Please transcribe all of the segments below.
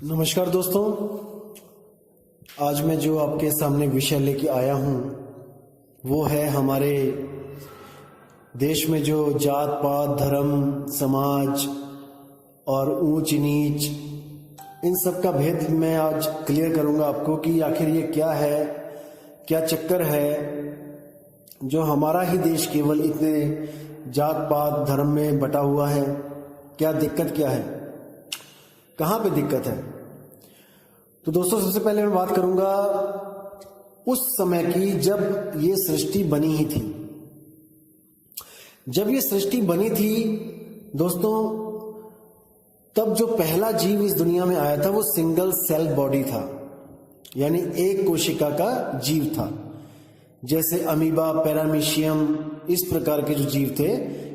नमस्कार दोस्तों, आज मैं जो आपके सामने विषय लेके आया हूँ वो है हमारे देश में जो जात पात, धर्म, समाज और ऊंच नीच, इन सब का भेद मैं आज क्लियर करूँगा आपको कि आखिर ये क्या है, क्या चक्कर है जो हमारा ही देश केवल इतने जात पात धर्म में बटा हुआ है। क्या दिक्कत क्या है, कहाँ पे दिक्कत है। तो दोस्तों, सबसे पहले मैं बात करूंगा उस समय की जब ये सृष्टि बनी ही थी। जब ये सृष्टि बनी थी दोस्तों, तब जो पहला जीव इस दुनिया में आया था वो सिंगल सेल बॉडी था, यानी एक कोशिका का जीव था। जैसे अमीबा, पैरामीशियम, इस प्रकार के जो जीव थे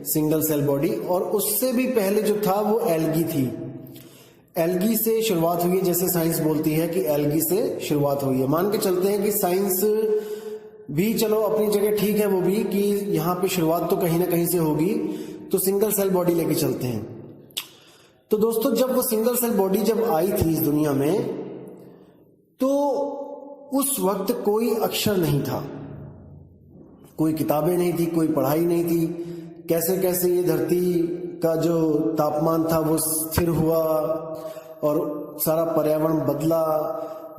सिंगल सेल बॉडी। और उससे भी पहले जो था वो एल्गी थी। एल्गी से शुरुआत हुई है, जैसे साइंस बोलती है कि एल्गी से शुरुआत हुई है। मान के चलते हैं कि साइंस भी चलो अपनी जगह ठीक है, वो भी कि यहाँ पे शुरुआत तो कहीं ना कहीं से होगी, तो सिंगल सेल बॉडी लेके चलते हैं। तो दोस्तों, जब वो सिंगल सेल बॉडी जब आई थी इस दुनिया में, तो उस वक्त कोई अक्षर नहीं था, कोई किताबें नहीं थी, कोई पढ़ाई नहीं थी। कैसे कैसे ये धरती का जो तापमान था वो स्थिर हुआ और सारा पर्यावरण बदला,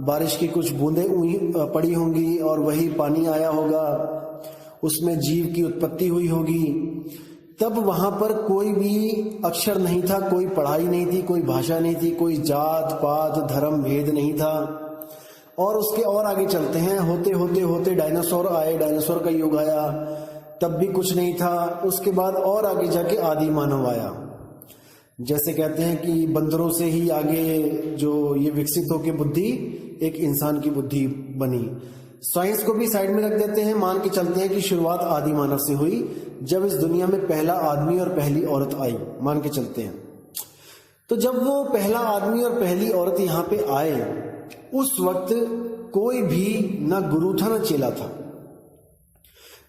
बारिश की कुछ बूंदें पड़ी होंगी और वही पानी आया होगा, उसमें जीव की उत्पत्ति हुई होगी। तब वहां पर कोई भी अक्षर नहीं था, कोई पढ़ाई नहीं थी, कोई भाषा नहीं थी, कोई जात पात धर्म भेद नहीं था। और उसके और आगे चलते हैं, होते होते होते डायनासोर आए, डायनासोर का युग आया, तब भी कुछ नहीं था। उसके बाद और आगे जाके आदि मानव आया। जैसे कहते हैं कि बंदरों से ही आगे जो ये विकसित होकर बुद्धि एक इंसान की बुद्धि बनी। साइंस को भी साइड में रख देते हैं, मान के चलते हैं कि शुरुआत आदि मानव से हुई, जब इस दुनिया में पहला आदमी और पहली औरत आई, मान के चलते हैं। तो जब वो पहला आदमी और पहली औरत यहाँ पे आए, उस वक्त कोई भी ना गुरु था ना चेला था,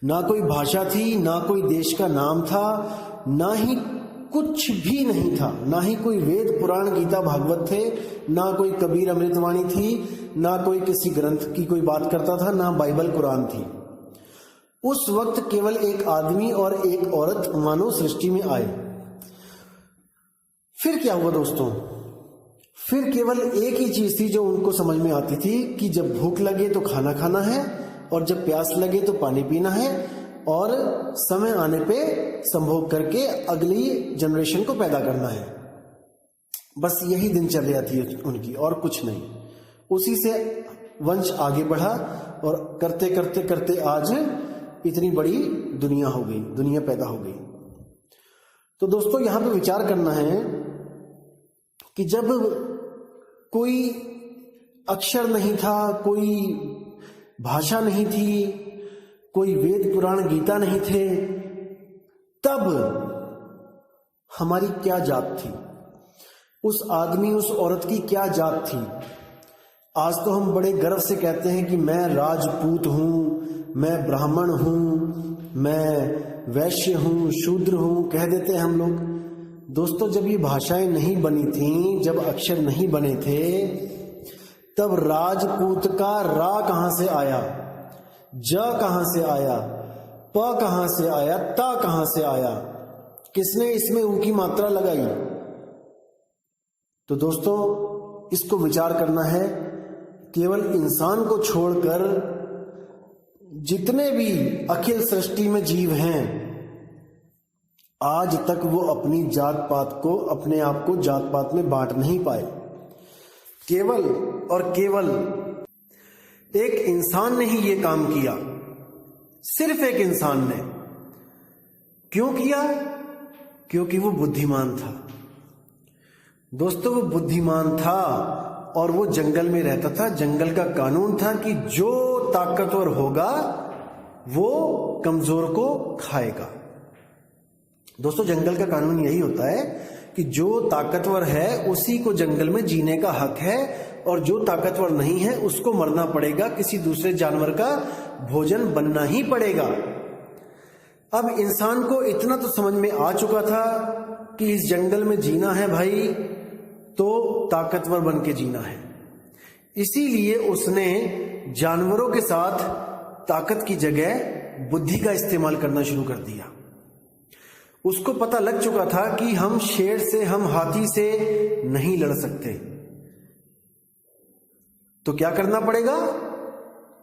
ना कोई भाषा थी, ना कोई देश का नाम था, ना ही कुछ भी नहीं था, ना ही कोई वेद पुराण गीता भागवत थे, ना कोई कबीर अमृतवाणी थी, ना कोई किसी ग्रंथ की कोई बात करता था, ना बाइबल कुरान थी। उस वक्त केवल एक आदमी और एक औरत मानव सृष्टि में आए। फिर क्या हुआ दोस्तों? फिर केवल एक ही चीज थी जो उनको समझ में आती थी कि जब भूख लगे तो खाना खाना है, और जब प्यास लगे तो पानी पीना है, और समय आने पे संभोग करके अगली जनरेशन को पैदा करना है। बस यही दिनचर्या थी उनकी, और कुछ नहीं। उसी से वंश आगे बढ़ा और करते करते करते आज इतनी बड़ी दुनिया हो गई, दुनिया पैदा हो गई। तो दोस्तों, यहां पे विचार करना है कि जब कोई अक्षर नहीं था, कोई भाषा नहीं थी, कोई वेद पुराण गीता नहीं थे, तब हमारी क्या जात थी? उस आदमी उस औरत की क्या जात थी? आज तो हम बड़े गर्व से कहते हैं कि मैं राजपूत हूं, मैं ब्राह्मण हूं, मैं वैश्य हूं, शूद्र हूं, कह देते हैं हम लोग। दोस्तों, जब ये भाषाएं नहीं बनी थी, जब अक्षर नहीं बने थे, तब राजपूत का रा कहां से आया, ज कहां से आया, प कहां से आया, ता कहां से आया? किसने इसमें ऊ की मात्रा लगाई? तो दोस्तों, इसको विचार करना है। केवल इंसान को छोड़कर जितने भी अखिल सृष्टि में जीव हैं, आज तक वो अपनी जात पात को, अपने आप को जात पात में बांट नहीं पाए। केवल और केवल एक इंसान ने ही ये काम किया, सिर्फ एक इंसान ने। क्यों किया? क्योंकि वो बुद्धिमान था। दोस्तों, वो बुद्धिमान था और वो जंगल में रहता था। जंगल का कानून था कि जो ताकतवर होगा वो कमजोर को खाएगा। दोस्तों, जंगल का कानून यही होता है कि जो ताकतवर है उसी को जंगल में जीने का हक है, और जो ताकतवर नहीं है उसको मरना पड़ेगा, किसी दूसरे जानवर का भोजन बनना ही पड़ेगा। अब इंसान को इतना तो समझ में आ चुका था कि इस जंगल में जीना है भाई, तो ताकतवर बन के जीना है। इसीलिए उसने जानवरों के साथ ताकत की जगह बुद्धि का इस्तेमाल करना शुरू कर दिया। उसको पता लग चुका था कि हम शेर से, हम हाथी से नहीं लड़ सकते, तो क्या करना पड़ेगा,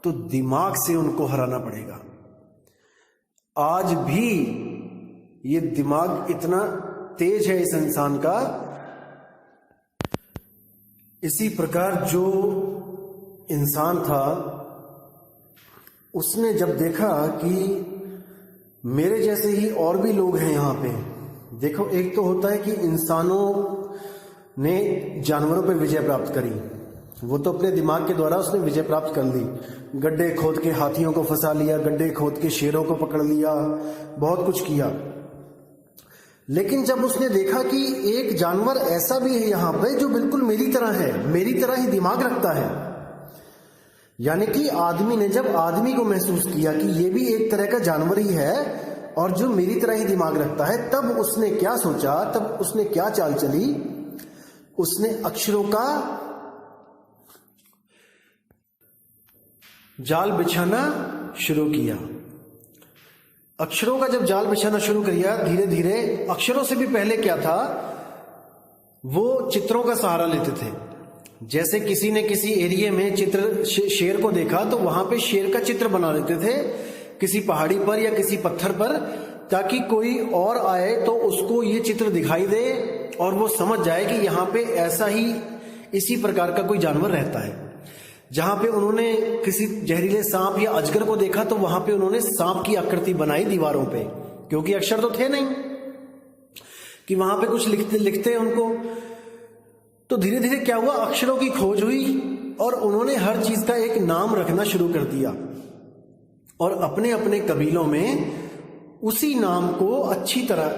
तो दिमाग से उनको हराना पड़ेगा। आज भी ये दिमाग इतना तेज है इस इंसान का। इसी प्रकार जो इंसान था उसने जब देखा कि मेरे जैसे ही और भी लोग हैं यहाँ पे, देखो एक तो होता है कि इंसानों ने जानवरों पर विजय प्राप्त करी, वो तो अपने दिमाग के द्वारा उसने विजय प्राप्त कर ली। गड्ढे खोद के हाथियों को फंसा लिया, गड्ढे खोद के शेरों को पकड़ लिया, बहुत कुछ किया। लेकिन जब उसने देखा कि एक जानवर ऐसा भी है यहाँ पे जो बिल्कुल मेरी तरह है, मेरी तरह ही दिमाग रखता है, यानी कि आदमी ने जब आदमी को महसूस किया कि ये भी एक तरह का जानवर ही है और जो मेरी तरह ही दिमाग रखता है, तब उसने क्या सोचा, तब उसने क्या चाल चली, उसने अक्षरों का जाल बिछाना शुरू किया। अक्षरों का जब जाल बिछाना शुरू किया, धीरे धीरे अक्षरों से भी पहले क्या था, वो चित्रों का सहारा लेते थे। जैसे किसी ने किसी एरिया में चित्र शेर को देखा तो वहां पे शेर का चित्र बना लेते थे किसी पहाड़ी पर या किसी पत्थर पर, ताकि कोई और आए तो उसको ये चित्र दिखाई दे और वो समझ जाए कि यहाँ पे ऐसा ही इसी प्रकार का कोई जानवर रहता है। जहां पे उन्होंने किसी जहरीले सांप या अजगर को देखा तो वहां पे उन्होंने सांप की आकृति बनाई दीवारों पे, क्योंकि अक्षर तो थे नहीं कि वहां पे कुछ लिखते उनको। तो धीरे धीरे क्या हुआ, अक्षरों की खोज हुई और उन्होंने हर चीज का एक नाम रखना शुरू कर दिया और अपने अपने कबीलों में उसी नाम को अच्छी तरह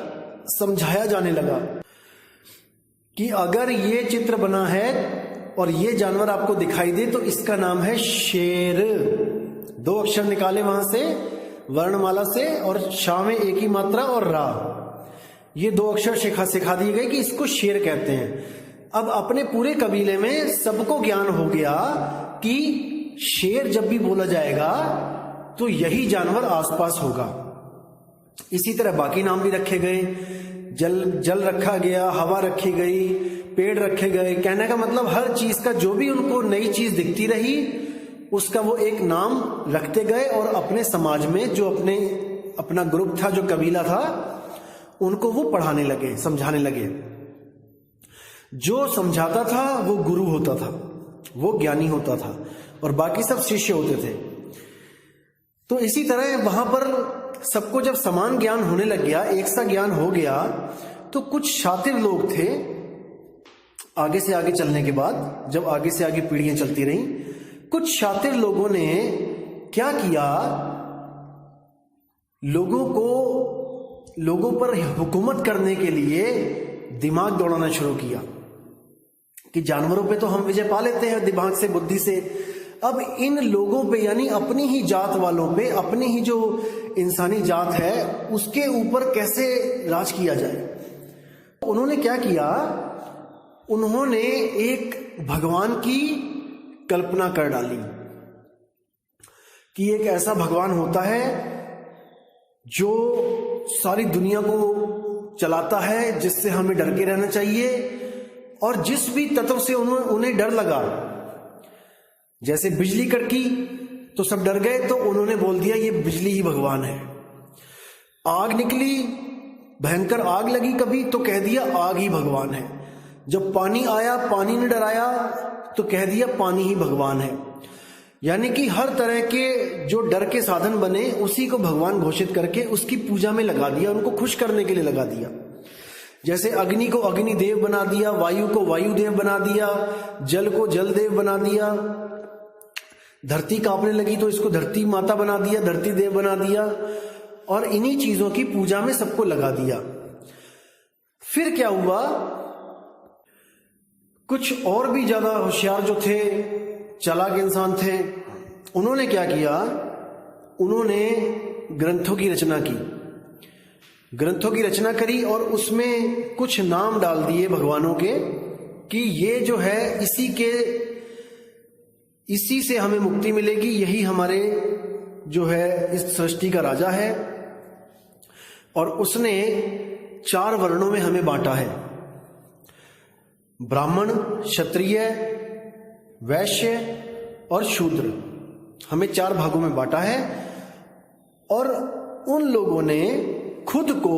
समझाया जाने लगा कि अगर ये चित्र बना है और ये जानवर आपको दिखाई दे तो इसका नाम है शेर। 2 अक्षर निकाले वहां से वर्णमाला से और शा में एक ही मात्रा और रा, ये 2 अक्षर सिखा दिए गए कि इसको शेर कहते हैं। अब अपने पूरे कबीले में सबको ज्ञान हो गया कि शेर जब भी बोला जाएगा तो यही जानवर आसपास होगा। इसी तरह बाकी नाम भी रखे गए, जल रखा गया, हवा रखी गई, पेड़ रखे गए। कहने का मतलब हर चीज का जो भी उनको नई चीज दिखती रही उसका वो एक नाम रखते गए और अपने समाज में जो अपना ग्रुप था, जो कबीला था, उनको वो पढ़ाने लगे, समझाने लगे। जो समझाता था वो गुरु होता था, वो ज्ञानी होता था और बाकी सब शिष्य होते थे। तो इसी तरह वहां पर सबको जब समान ज्ञान होने लग गया, एक सा ज्ञान हो गया, तो कुछ शातिर लोग थे आगे से आगे चलने के बाद, जब आगे से आगे पीढ़ियां चलती रहीं, कुछ शातिर लोगों ने क्या किया, लोगों पर हुकूमत करने के लिए दिमाग दौड़ाना शुरू किया कि जानवरों पे तो हम विजय पा लेते हैं दिमाग से, बुद्धि से, अब इन लोगों पे यानी अपनी ही जात वालों पे, अपनी ही जो इंसानी जात है उसके ऊपर कैसे राज किया जाए। उन्होंने क्या किया, उन्होंने एक भगवान की कल्पना कर डाली कि एक ऐसा भगवान होता है जो सारी दुनिया को चलाता है, जिससे हमें डर के रहना चाहिए, और जिस भी तत्व से उन्हें डर लगा, जैसे बिजली कड़की तो सब डर गए, तो उन्होंने बोल दिया ये बिजली ही भगवान है। आग निकली, भयंकर आग लगी कभी, तो कह दिया आग ही भगवान है। जब पानी आया, पानी ने डराया, तो कह दिया पानी ही भगवान है। यानी कि हर तरह के जो डर के साधन बने उसी को भगवान घोषित करके उसकी पूजा में लगा दिया, उनको खुश करने के लिए लगा दिया। जैसे अग्नि को अग्निदेव बना दिया, वायु को वायुदेव बना दिया, जल को जलदेव बना दिया, धरती कांपने लगी तो इसको धरती माता बना दिया, धरती देव बना दिया, और इन्हीं चीजों की पूजा में सबको लगा दिया। फिर क्या हुआ, कुछ और भी ज्यादा होशियार जो थे, चालाक इंसान थे, उन्होंने क्या किया, उन्होंने ग्रंथों की रचना की, ग्रंथों की रचना करी और उसमें कुछ नाम डाल दिए भगवानों के कि ये जो है इसी से हमें मुक्ति मिलेगी, यही हमारे जो है इस सृष्टि का राजा है, और उसने 4 वर्णों में हमें बांटा है, ब्राह्मण, क्षत्रिय, वैश्य और शूद्र। हमें 4 भागों में बांटा है, और उन लोगों ने खुद को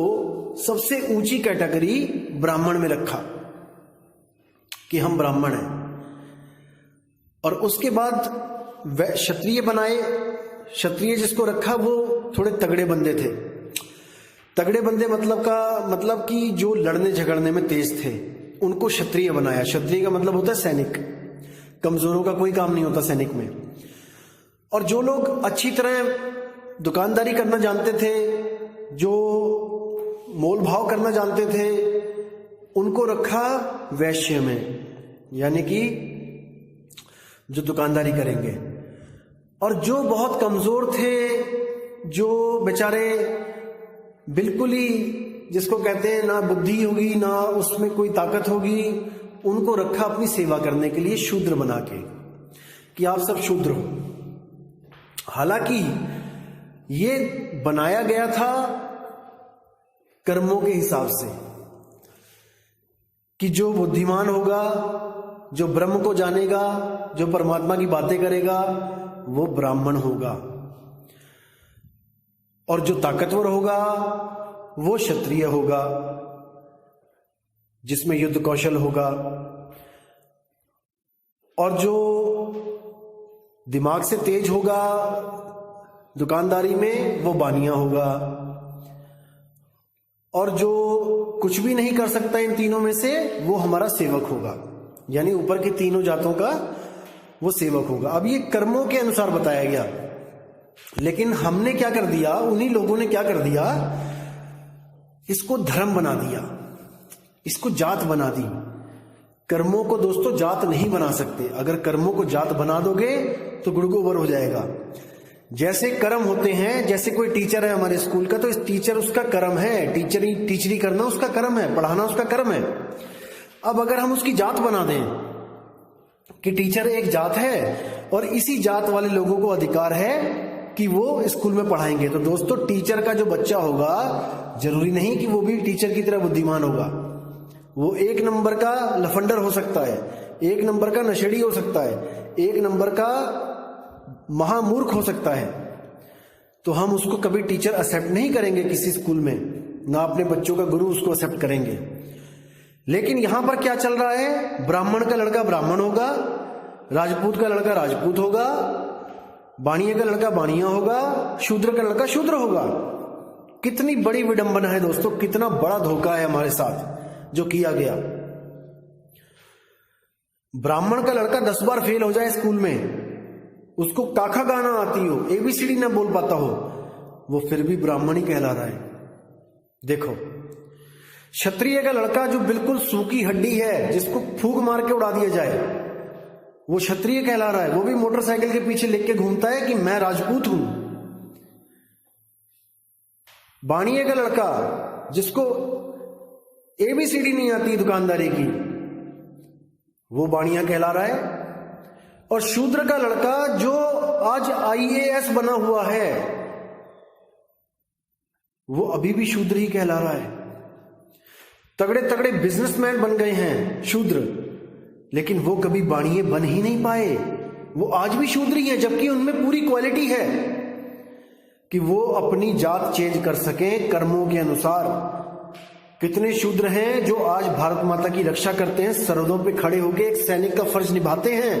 सबसे ऊंची कैटेगरी ब्राह्मण में रखा कि हम ब्राह्मण हैं, और उसके बाद क्षत्रिय बनाए। क्षत्रिय जिसको रखा वो थोड़े तगड़े बंदे थे। तगड़े बंदे मतलब कि जो लड़ने झगड़ने में तेज थे, उनको क्षत्रिय बनाया। क्षत्रिय का मतलब होता है सैनिक। कमजोरों का कोई काम नहीं होता सैनिक में। और जो लोग अच्छी तरह दुकानदारी करना जानते थे, जो मोल भाव करना जानते थे, उनको रखा वैश्य में, यानी कि जो दुकानदारी करेंगे। और जो बहुत कमजोर थे, जो बेचारे बिल्कुल ही जिसको कहते हैं ना बुद्धि होगी ना उसमें कोई ताकत होगी, उनको रखा अपनी सेवा करने के लिए शूद्र बना के कि आप सब शूद्र हो। हालांकि ये बनाया गया था कर्मों के हिसाब से कि जो बुद्धिमान होगा, जो ब्रह्म को जानेगा, जो परमात्मा की बातें करेगा, वो ब्राह्मण होगा, और जो ताकतवर होगा वो क्षत्रिय होगा, जिसमें युद्ध कौशल होगा, और जो दिमाग से तेज होगा दुकानदारी में वो बानिया होगा, और जो कुछ भी नहीं कर सकता इन तीनों में से वो हमारा सेवक होगा, यानी ऊपर की तीनों जातों का वो सेवक होगा। अब ये कर्मों के अनुसार बताया गया, लेकिन हमने क्या कर दिया, उन्हीं लोगों ने क्या कर दिया, इसको धर्म बना दिया, इसको जात बना दी। कर्मों को दोस्तों जात नहीं बना सकते। अगर कर्मों को जात बना दोगे तो गुड़गोबर हो जाएगा। जैसे कर्म होते हैं, जैसे कोई टीचर है हमारे स्कूल का, तो इस टीचर उसका कर्म है, टीचरी करना उसका कर्म है, पढ़ाना उसका कर्म है। अब अगर हम उसकी जात बना दें कि टीचर एक जात है और इसी जात वाले लोगों को अधिकार है कि वो स्कूल में पढ़ाएंगे, तो दोस्तों टीचर का जो बच्चा होगा जरूरी नहीं कि वो भी टीचर की तरह बुद्धिमान होगा। वो 1 नंबर का लफंडर हो सकता है, 1 नंबर का नशेड़ी हो सकता है, 1 नंबर का महामूर्ख हो सकता है। तो हम उसको कभी टीचर एक्सेप्ट नहीं करेंगे किसी स्कूल में, ना अपने बच्चों का गुरु उसको एक्सेप्ट करेंगे। लेकिन यहां पर क्या चल रहा है, ब्राह्मण का लड़का ब्राह्मण होगा, राजपूत का लड़का राजपूत होगा, बाणिये का लड़का बाणिया होगा, शूद्र का लड़का शूद्र होगा। कितनी बड़ी विडंबना है दोस्तों, कितना बड़ा धोखा है हमारे साथ जो किया गया। ब्राह्मण का लड़का 10 बार फेल हो जाए स्कूल में, उसको काखा गाना आती हो, ABCD ना बोल पाता हो, वो फिर भी ब्राह्मण ही कहला रहा है। देखो, क्षत्रिय का लड़का जो बिल्कुल सूखी हड्डी है, जिसको फूंक मार के उड़ा दिया जाए, वो क्षत्रिय कहला रहा है। वो भी मोटरसाइकिल के पीछे लिख के घूमता है कि मैं राजपूत हूं। बाणिये का लड़का जिसको ABCD नहीं आती दुकानदारी की, वो बाणिया कहला रहा है। और शूद्र का लड़का जो आज IAS बना हुआ है, वो अभी भी शूद्र ही कहला रहा है। तगड़े तगड़े बिजनेसमैन बन गए हैं शूद्र, लेकिन वो कभी बाणिये बन ही नहीं पाए, वो आज भी शूद्र ही है, जबकि उनमें पूरी क्वालिटी है कि वो अपनी जात चेंज कर सकें कर्मों के अनुसार। कितने शूद्र हैं जो आज भारत माता की रक्षा करते हैं, सरहदों पे खड़े होकर एक सैनिक का फर्ज निभाते हैं,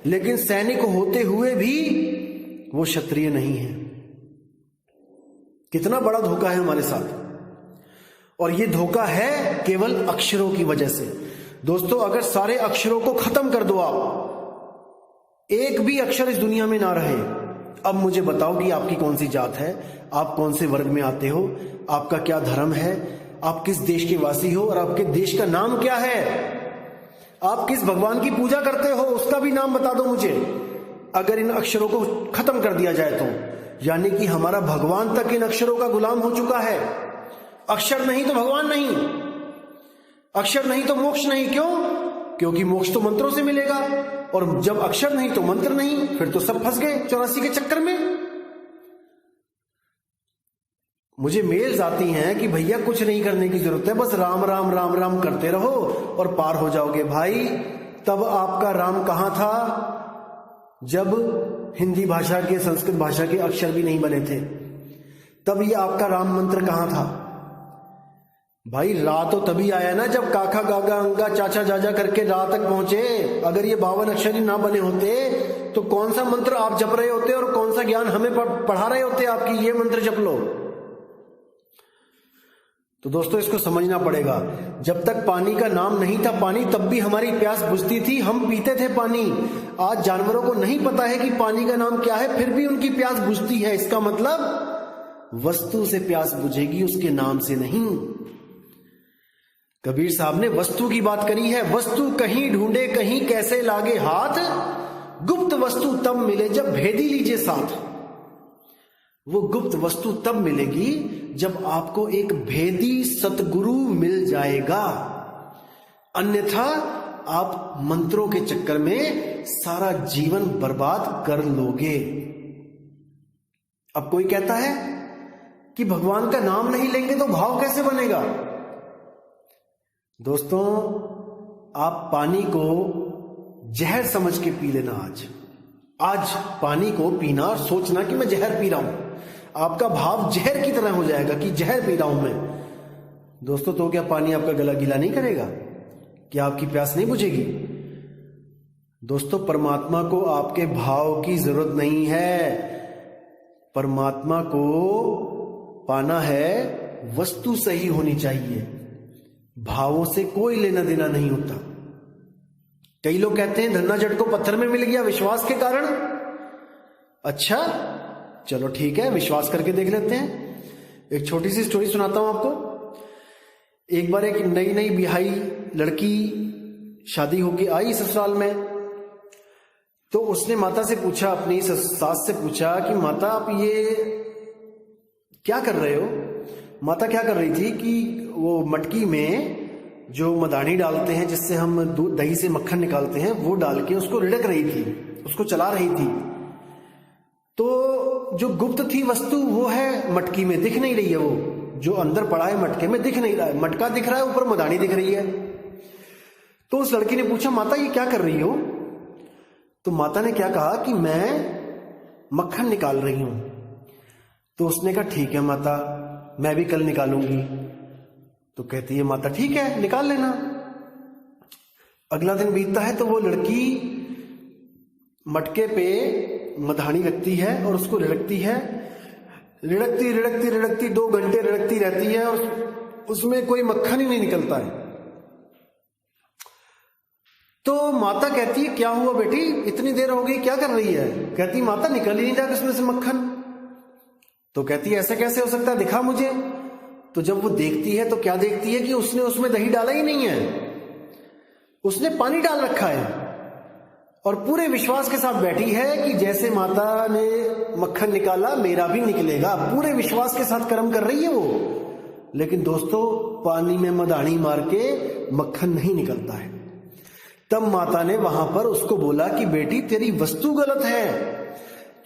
लेकिन सैनिक होते हुए भी वो क्षत्रिय नहीं है। कितना बड़ा धोखा है हमारे साथ, और ये धोखा है केवल अक्षरों की वजह से। दोस्तों, अगर सारे अक्षरों को खत्म कर दो आप, एक भी अक्षर इस दुनिया में ना रहे, अब मुझे बताओ कि आपकी कौन सी जात है, आप कौन से वर्ग में आते हो, आपका क्या धर्म है, आप किस देश के वासी हो, और आपके देश का नाम क्या है, आप किस भगवान की पूजा करते हो, उसका भी नाम बता दो मुझे। अगर इन अक्षरों को खत्म कर दिया जाए तो, यानी कि हमारा भगवान तक इन अक्षरों का गुलाम हो चुका है। अक्षर नहीं तो भगवान नहीं, अक्षर नहीं तो मोक्ष नहीं। क्यों? क्योंकि मोक्ष तो मंत्रों से मिलेगा, और जब अक्षर नहीं तो मंत्र नहीं, फिर तो सब फंस गए 84 के चक्कर में। मुझे मेल्स आती हैं कि भैया कुछ नहीं करने की जरूरत है, बस राम राम राम राम करते रहो और पार हो जाओगे। भाई तब आपका राम कहां था जब हिंदी भाषा के, संस्कृत भाषा के अक्षर भी नहीं बने थे? तब ये आपका राम मंत्र कहां था? भाई रा तो तभी आया ना जब काका गागा अंगा चाचा जाजा करके रा तक पहुंचे। अगर ये 52 अक्षर ही ना बने होते तो कौन सा मंत्र आप जप रहे होते और कौन सा ज्ञान हमें पढ़ा रहे होते आपकी ये मंत्र जप लो। तो दोस्तों इसको समझना पड़ेगा। जब तक पानी का नाम नहीं था पानी, तब भी हमारी प्यास बुझती थी, हम पीते थे पानी। आज जानवरों को नहीं पता है कि पानी का नाम क्या है, फिर भी उनकी प्यास बुझती है। इसका मतलब वस्तु से प्यास बुझेगी, उसके नाम से नहीं। कबीर साहब ने वस्तु की बात करी है। वस्तु कहीं ढूंढे कहीं कैसे लागे हाथ, गुप्त वस्तु तब मिले जब भेदी लीजिए साथ। वो गुप्त वस्तु तब मिलेगी जब आपको एक भेदी सतगुरु मिल जाएगा, अन्यथा आप मंत्रों के चक्कर में सारा जीवन बर्बाद कर लोगे। अब कोई कहता है कि भगवान का नाम नहीं लेंगे तो भाव कैसे बनेगा? दोस्तों आप पानी को जहर समझ के पी लेना। आज पानी को पीना और सोचना कि मैं जहर पी रहा हूं, आपका भाव जहर की तरह हो जाएगा कि जहर पी रहा हूं मैं। दोस्तों तो क्या पानी आपका गला गीला नहीं करेगा? क्या आपकी प्यास नहीं बुझेगी? दोस्तों परमात्मा को आपके भाव की जरूरत नहीं है। परमात्मा को पाना है, वस्तु सही होनी चाहिए, भावों से कोई लेना देना नहीं होता। कई लोग कहते हैं धन्ना जट को पत्थर में मिल गया विश्वास के कारण। अच्छा चलो ठीक है, विश्वास करके देख लेते हैं। एक छोटी सी स्टोरी सुनाता हूं आपको। एक बार एक नई नई बिहाई लड़की शादी होके आई ससुराल में, तो उसने माता से पूछा, अपनी सास से पूछा कि माता आप ये क्या कर रहे हो? माता क्या कर रही थी कि वो मटकी में जो मदानी डालते हैं जिससे हम दूध दही से मक्खन निकालते हैं, वो डाल के उसको रिड़क रही थी, उसको चला रही थी। तो जो गुप्त थी वस्तु वो है मटकी में, दिख नहीं रही है। वो जो अंदर पड़ा है मटके में दिख नहीं रहा है, मटका दिख रहा है, ऊपर मदानी दिख रही है। तो उस लड़की ने पूछा माता ये क्या कर रही हो? तो माता ने क्या कहा कि मैं मक्खन निकाल रही हूं। तो उसने कहा ठीक है माता, मैं भी कल निकालूंगी। तो कहती है माता ठीक है निकाल लेना। अगला दिन बीतता है तो वो लड़की मटके पे मधानी रखती है और उसको रिड़कती है, रिड़कती रिड़कती रिड़कती 2 घंटे रिड़कती रहती है और उसमें कोई मक्खन ही नहीं निकलता है। तो माता कहती है क्या हुआ बेटी, इतनी देर हो गई, क्या कर रही है? कहती माता निकल ही नहीं रहा उसमें से मक्खन। तो कहती है ऐसा कैसे हो सकता है, दिखा मुझे। तो जब वो देखती है तो क्या देखती है कि उसने उसमें दही डाला ही नहीं है, उसने पानी डाल रखा है। और पूरे विश्वास के साथ बैठी है कि जैसे माता ने मक्खन निकाला मेरा भी निकलेगा, पूरे विश्वास के साथ कर्म कर रही है वो। लेकिन दोस्तों पानी में मदानी मार के मक्खन नहीं निकलता है। तब माता ने वहां पर उसको बोला कि बेटी तेरी वस्तु गलत है,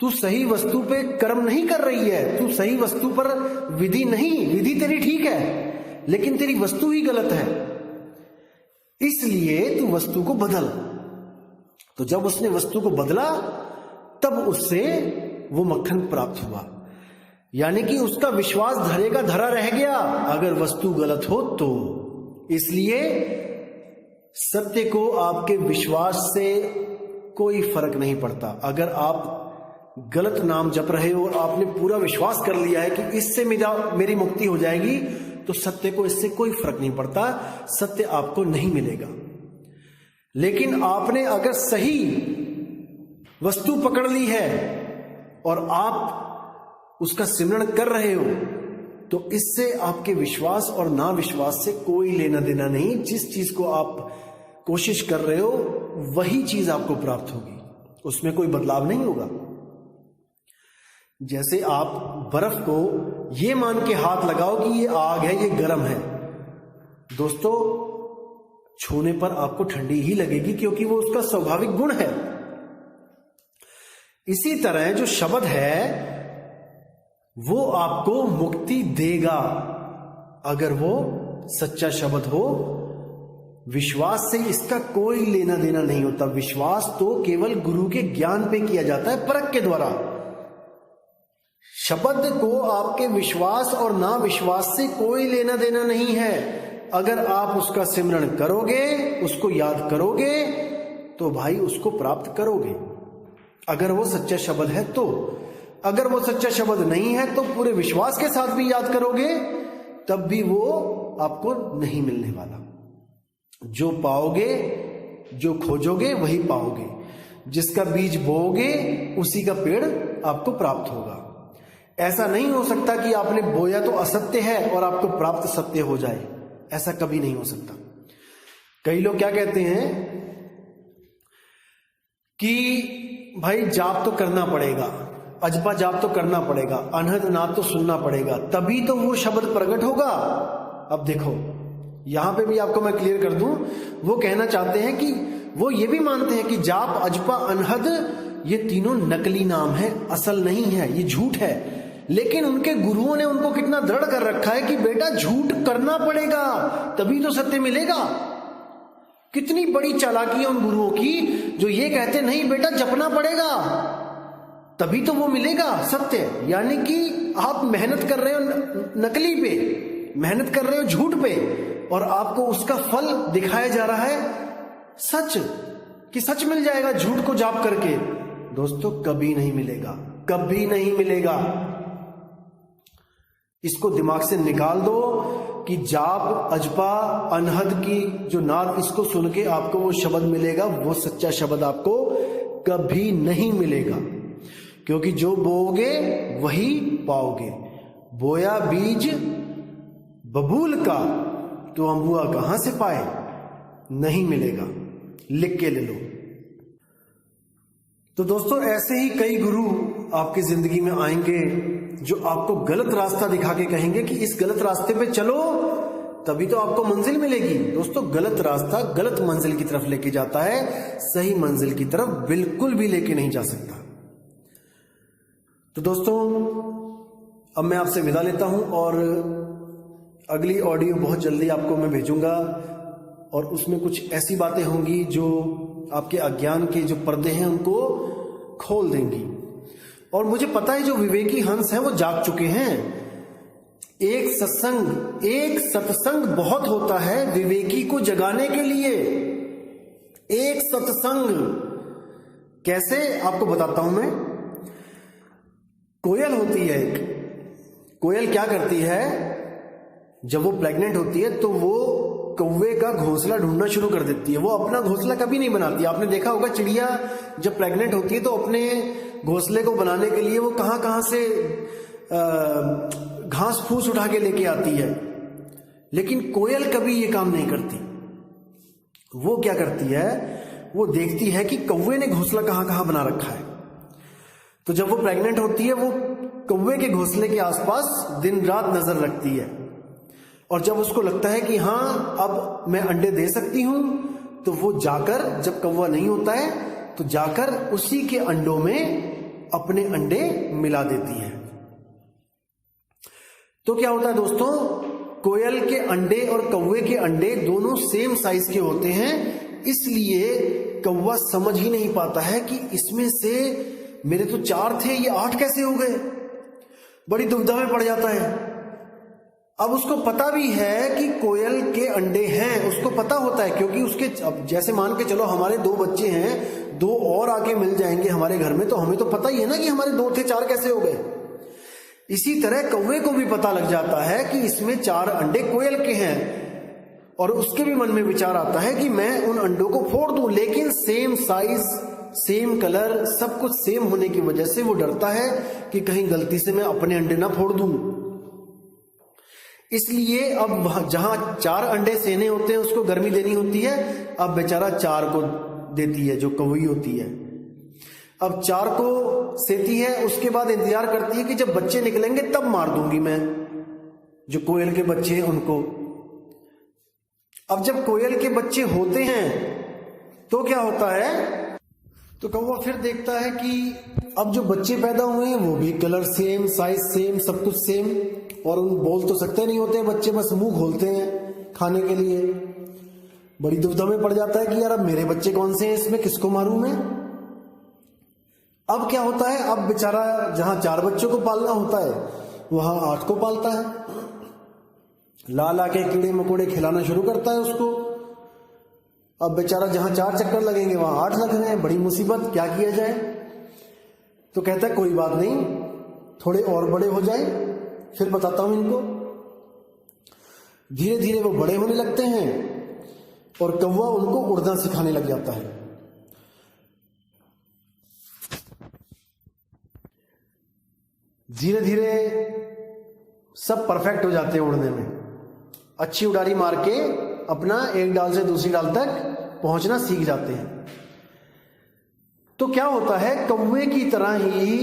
तू सही वस्तु पे कर्म नहीं कर रही है, तू सही वस्तु पर विधि नहीं, विधि तेरी ठीक है लेकिन तेरी वस्तु ही गलत है, इसलिए तू वस्तु को बदल। तो जब उसने वस्तु को बदला तब उससे वो मक्खन प्राप्त हुआ। यानी कि उसका विश्वास धरे का धरा रह गया अगर वस्तु गलत हो तो। इसलिए सत्य को आपके विश्वास से कोई फर्क नहीं पड़ता। अगर आप गलत नाम जप रहे हो और आपने पूरा विश्वास कर लिया है कि इससे मेरी मुक्ति हो जाएगी, तो सत्य को इससे कोई फर्क नहीं पड़ता, सत्य आपको नहीं मिलेगा। लेकिन आपने अगर सही वस्तु पकड़ ली है और आप उसका सिमरण कर रहे हो, तो इससे आपके विश्वास और ना विश्वास से कोई लेना देना नहीं। जिस चीज को आप कोशिश कर रहे हो वही चीज आपको प्राप्त होगी, उसमें कोई बदलाव नहीं होगा। जैसे आप बर्फ को ये मान के हाथ लगाओ कि ये आग है, ये गर्म है। दोस्तों छूने पर आपको ठंडी ही लगेगी, क्योंकि वो उसका स्वाभाविक गुण है। इसी तरह जो शब्द है वो आपको मुक्ति देगा अगर वो सच्चा शब्द हो। विश्वास से इसका कोई लेना देना नहीं होता। विश्वास तो केवल गुरु के ज्ञान पे किया जाता है, परख के द्वारा। शब्द को आपके विश्वास और ना विश्वास से कोई लेना देना नहीं है। अगर आप उसका सिमरण करोगे, उसको याद करोगे, तो भाई उसको प्राप्त करोगे, अगर वो सच्चा शब्द है तो। अगर वो सच्चा शब्द नहीं है तो पूरे विश्वास के साथ भी याद करोगे, तब भी वो आपको नहीं मिलने वाला। जो पाओगे, जो खोजोगे वही पाओगे। जिसका बीज बोओगे उसी का पेड़ आपको प्राप्त होगा। ऐसा नहीं हो सकता कि आपने बोया तो असत्य है और आपको प्राप्त सत्य हो जाए, ऐसा कभी नहीं हो सकता। कई लोग क्या कहते हैं कि भाई जाप तो करना पड़ेगा, अजपा जाप तो करना पड़ेगा, अनहद नाद तो सुनना पड़ेगा, तभी तो वो शब्द प्रकट होगा। अब देखो यहां पे भी आपको मैं क्लियर कर दूं, वो कहना चाहते हैं कि वो ये भी मानते हैं कि जाप, अजपा, अनहद ये तीनों नकली नाम है, असल नहीं है, ये झूठ है। लेकिन उनके गुरुओं ने उनको कितना दृढ़ कर रखा है कि बेटा झूठ करना पड़ेगा तभी तो सत्य मिलेगा। कितनी बड़ी चालाकी है उन गुरुओं की, जो ये कहते नहीं बेटा जपना पड़ेगा तभी तो वो मिलेगा सत्य। यानी कि आप मेहनत कर रहे हो नकली पे, मेहनत कर रहे हो झूठ पे, और आपको उसका फल दिखाया जा रहा है सच, कि सच मिल जाएगा झूठ को जाप करके। दोस्तों कभी नहीं मिलेगा, कभी नहीं मिलेगा। इसको दिमाग से निकाल दो कि जाप, अजपा, अनहद की जो नाद, इसको सुन के आपको वो शब्द मिलेगा, वो सच्चा शब्द आपको कभी नहीं मिलेगा। क्योंकि जो बोओगे वही पाओगे। बोया बीज बबूल का, तो अम्बुआ कहां से पाए? नहीं मिलेगा, लिख के ले लो। तो दोस्तों ऐसे ही कई गुरु आपकी जिंदगी में आएंगे जो आपको गलत रास्ता दिखा के कहेंगे कि इस गलत रास्ते पे चलो तभी तो आपको मंजिल मिलेगी। दोस्तों गलत रास्ता गलत मंजिल की तरफ लेके जाता है, सही मंजिल की तरफ बिल्कुल भी लेके नहीं जा सकता। तो दोस्तों अब मैं आपसे विदा लेता हूं और अगली ऑडियो बहुत जल्दी आपको मैं भेजूंगा, और उसमें कुछ ऐसी बातें होंगी जो आपके अज्ञान के जो पर्दे हैं उनको खोल देंगी। और मुझे पता है जो विवेकी हंस हैं वो जाग चुके हैं। एक सत्संग बहुत होता है विवेकी को जगाने के लिए। एक सत्संग कैसे आपको बताता हूं मैं। कोयल होती है एक, कोयल क्या करती है, जब वो प्रेग्नेंट होती है तो वो कौवे का घोंसला ढूंढना शुरू कर देती है। वो अपना घोंसला कभी नहीं बनाती। आपने देखा होगा चिड़िया जब प्रेग्नेंट होती है तो अपने घोंसले को बनाने के लिए वो कहां कहां से घास फूस उठा के लेके आती है, लेकिन कोयल कभी ये काम नहीं करती। वो क्या करती है, वो देखती है कि कौवे ने घोंसला कहां कहां बना रखा है। तो जब वो प्रेग्नेंट होती है वो कौवे के घोंसले के आसपास दिन रात नजर रखती है, और जब उसको लगता है कि हाँ अब मैं अंडे दे सकती हूं, तो वो जाकर, जब कौवा नहीं होता है तो जाकर उसी के अंडों में अपने अंडे मिला देती है। तो क्या होता है दोस्तों, कोयल के अंडे और कौवे के अंडे दोनों सेम साइज के होते हैं, इसलिए कौवा समझ ही नहीं पाता है कि इसमें से मेरे तो 4 थे, ये 8 कैसे हो गए। बड़ी दुविधा में पड़ जाता है। अब उसको पता भी है कि कोयल के अंडे हैं, उसको पता होता है, क्योंकि उसके, अब जैसे मान के चलो हमारे 2 बच्चे हैं, 2 और आके मिल जाएंगे हमारे घर में, तो हमें तो पता ही है ना कि हमारे 2 थे 4 कैसे हो गए। इसी तरह कौवे को भी पता लग जाता है कि इसमें 4 अंडे कोयल के हैं, और उसके भी मन में विचार आता है कि मैं उन अंडों को फोड़ दूं, लेकिन सेम साइज, सेम कलर, सब कुछ सेम होने की वजह से वो डरता है कि कहीं गलती से मैं अपने अंडे ना फोड़ दूं। इसलिए अब जहां 4 अंडे सेने होते हैं उसको गर्मी देनी होती है, अब बेचारा 4 को देती है, जो कौवी होती है। अब 4 को सेती है, उसके बाद इंतजार करती है कि जब बच्चे निकलेंगे तब मार दूंगी मैं, जो कोयल के बच्चे हैं उनको। अब जब कोयल के बच्चे होते हैं तो क्या होता है, तो कौवा फिर देखता है कि अब जो बच्चे पैदा हुए हैं वो भी कलर सेम, साइज सेम, सब कुछ सेम, और उन बोल तो सकते नहीं होते बच्चे, बस मुंह खोलते हैं खाने के लिए। बड़ी दुविधा में पड़ जाता है कि यार अब मेरे बच्चे कौन से हैं, इसमें किसको मारूं मैं। अब क्या होता है, अब बेचारा जहां 4 बच्चों को पालना होता है वहां 8 को पालता है, ला ला के कीड़े मकोड़े खिलाना शुरू करता है उसको। अब बेचारा जहां 4 चक्कर लगेंगे वहां 8 लग रहे हैं, बड़ी मुसीबत, क्या किया जाए। तो कहता है कोई बात नहीं, थोड़े और बड़े हो जाए फिर बताता हूं इनको। धीरे धीरे वो बड़े होने लगते हैं और कौवा उनको उड़ना सिखाने लग जाता है। धीरे धीरे सब परफेक्ट हो जाते हैं उड़ने में, अच्छी उड़ारी मार के अपना एक डाल से दूसरी डाल तक पहुंचना सीख जाते हैं। तो क्या होता है, कौवे की तरह ही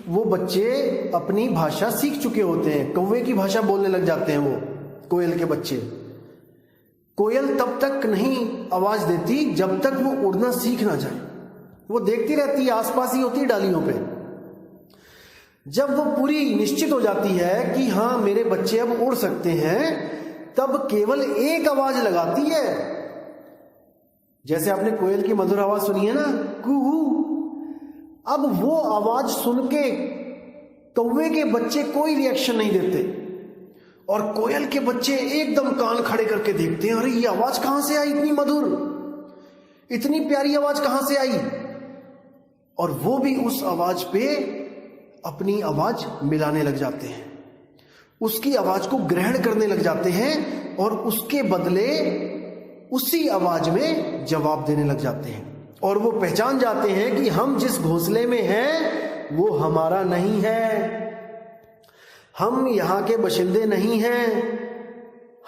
वो बच्चे अपनी भाषा सीख चुके होते हैं, कौवे की भाषा बोलने लग जाते हैं वो कोयल के बच्चे। कोयल तब तक नहीं आवाज देती जब तक वो उड़ना सीख ना जाए, वो देखती रहती है, आसपास ही होती है डालियों पे। जब वो पूरी निश्चित हो जाती है कि हाँ मेरे बच्चे अब उड़ सकते हैं, तब केवल एक आवाज लगाती है। जैसे आपने कोयल की मधुर आवाज सुनी है ना, कुहू। अब वो आवाज सुन के कौवे के बच्चे कोई रिएक्शन नहीं देते और कोयल के बच्चे एकदम कान खड़े करके देखते हैं, अरे ये आवाज कहां से आई, इतनी मधुर, इतनी प्यारी आवाज कहां से आई। और वो भी उस आवाज पे अपनी आवाज मिलाने लग जाते हैं, उसकी आवाज को ग्रहण करने लग जाते हैं और उसके बदले उसी आवाज में जवाब देने लग जाते हैं। और वो पहचान जाते हैं कि हम जिस घोंसले में हैं वो हमारा नहीं है, हम यहां के बाशिंदे नहीं हैं,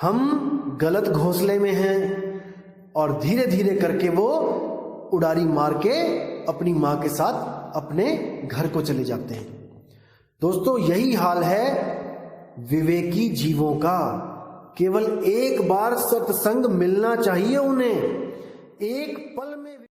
हम गलत घोंसले में हैं। और धीरे धीरे करके वो उड़ारी मार के अपनी मां के साथ अपने घर को चले जाते हैं। दोस्तों यही हाल है विवेकी जीवों का। केवल एक बार सत्संग मिलना चाहिए उन्हें, एक पल में